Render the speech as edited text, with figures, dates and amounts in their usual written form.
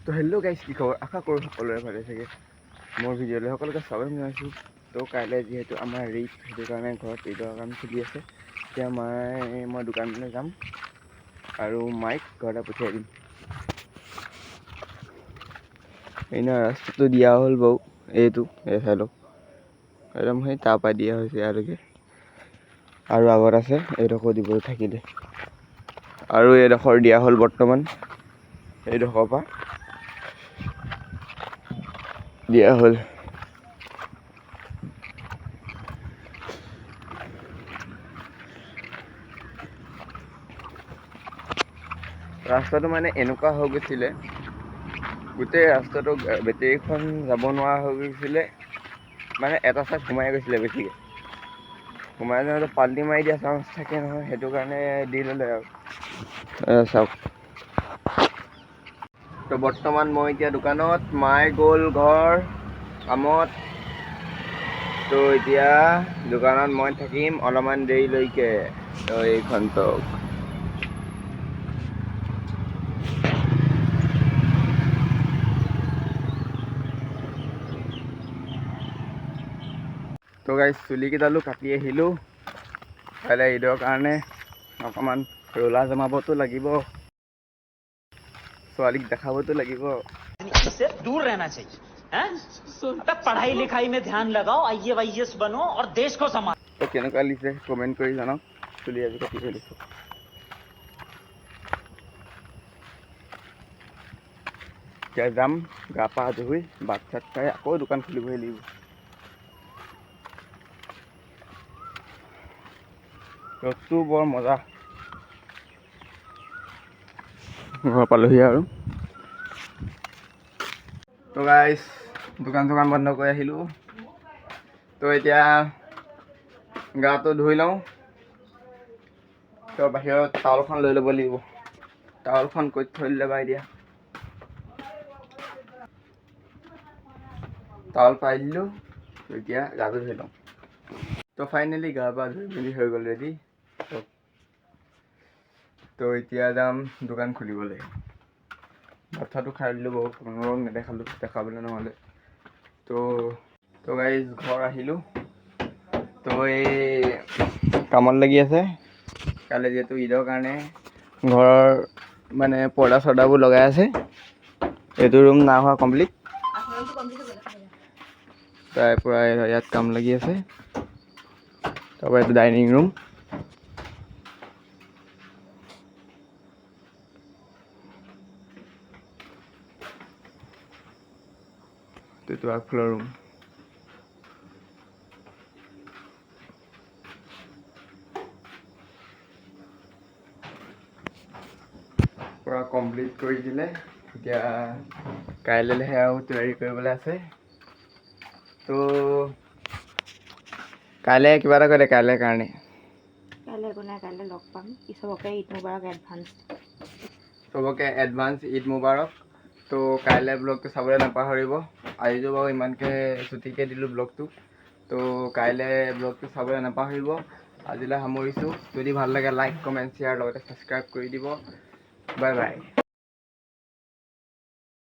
তো hello' guys, কি খবৰ? আশা কৰোঁ সকলোৰে ভালে থাকে। মোৰ ভিডিঅ'লৈ সকলোকে স্বাগতম জনাইছোঁ। তো কাইলৈ যিহেতু আমাৰ ঈদ, সেইটো কাৰণে ঘৰত ঈদৰ কাম চলি আছে। এতিয়া মই দোকানলৈ যাম আৰু মাইক ঘৰতে পঠিয়াই দিম। এনে ৰাস্তাটো দিয়া হ'ল বাৰু, এইটো চাইডক একদম সেই তাৰপৰা দিয়া হৈছে ইয়ালৈকে, আৰু আগত আছে এইডোখৰ দিবলৈ থাকিলে, আৰু এইডোখৰ দিয়া হ'ল বৰ্তমান, এইডোখৰৰ পৰা দিয়া হ'ল। ৰাস্তাটো মানে এনেকুৱা হৈ গৈছিলে, গোটেই ৰাস্তাটো বেটেৰীখন যাব নোৱাৰা হৈ গৈছিলে, মানে এটা চাইড সোমাই গৈছিলে বেছিকৈ। সোমাই যাওঁতে পাল্টি মাৰি দিয়া চান্স থাকে নহয়, সেইটো কাৰণে দি ল'লে আৰু চাওক। তো বৰ্তমান মই এতিয়া দোকানত, মায়ে গ'ল ঘৰ কামত। তো এতিয়া দোকানত মই থাকিম অলপমান দেৰিলৈকে। তো এইখনটো তো গাইজ, চুলিকেইডালো কাটি আহিলোঁ। কাইলৈ ঈদৰ কাৰণে অকণমান ৰোলা জমাবতো লাগিব, ছোৱালীক দেখাবতো লাগিব। इससे दूर रहना चाहिए हैं? अबे पढ़ाई लिखाई में ध्यान लगाओ, आईएएस बनो और देश को संभालो। তো কেনেকুৱা লাগিছে কমেণ্ট কৰি জনাওক। চুলি আজি কাটি থৈ দিছোঁ। এতিয়া যাম গা পা ধুই, ভাত চাত খাই আকৌ দোকান খুলিবই লাগিব। ৰ'দটো বৰ মজা। ঘৰ পালোহি আৰু। তো গাইজ, দোকান চোকান বন্ধ কৰি আহিলোঁ। তো এতিয়া গাটো ধুই লওঁ। তো বাহিৰত টাৱলখন লৈ ল'ব লাগিব। টাৱলখন ক'ত থৈ দিলে বা এতিয়া। টাৱল পাই দিলোঁ। এতিয়া গাটো ধুই লওঁ। তো ফাইনেলি গা পা ধুই মেলি হৈ গ'ল ৰেডি। তো এতিয়া যাম দোকান খুলিবলৈ। ভাতটো খাই দিলোঁ বহুত, তোমালোকক নেদেখালোঁ, দেখাবলৈ নহ'লে। তো গাইজ, ঘৰ আহিলোঁ। তো এই কামত লাগি আছে। কাইলৈ যিহেতু ঈদৰ কাৰণে ঘৰৰ মানে পৰ্দা চৰ্দাবোৰ লগাই আছে। এইটো ৰুম নাই হোৱা কমপ্লিট, তাৰপৰা ইয়াত কাম লাগি আছে। তাৰপৰা এইটো ডাইনিং ৰুম। এইটো আগফালৰ ৰুম। পূৰা কমপ্লিট কৰি দিলে। এতিয়া কাইলৈহে আৰু তৈয়াৰী কৰিবলৈ আছে। তো কাইলৈ কিবা এটা কৈ দে, কাইলৈৰ কাৰণে। কাইলৈ একো নাই, কাইলৈ লগ পাম। চবকে ঈদ মুবাৰক এডভান্স। চবকে এডভান্স ঈদ মুবাৰক। তো কাইলৈ ব্লগটো চাবলৈ নাপাহৰিব। আজিতো বাৰু ইমানকৈ ছুটিকৈ দিলোঁ ব্লগটো। তো কাইলৈ ব্লগটো চাবলৈ নাপাহৰিব। আজিলৈ সামৰিছোঁ। যদি ভাল লাগে লাইক কমেণ্ট শ্বেয়াৰ লগতে ছাবস্ক্ৰাইব কৰি দিব। Bye bye.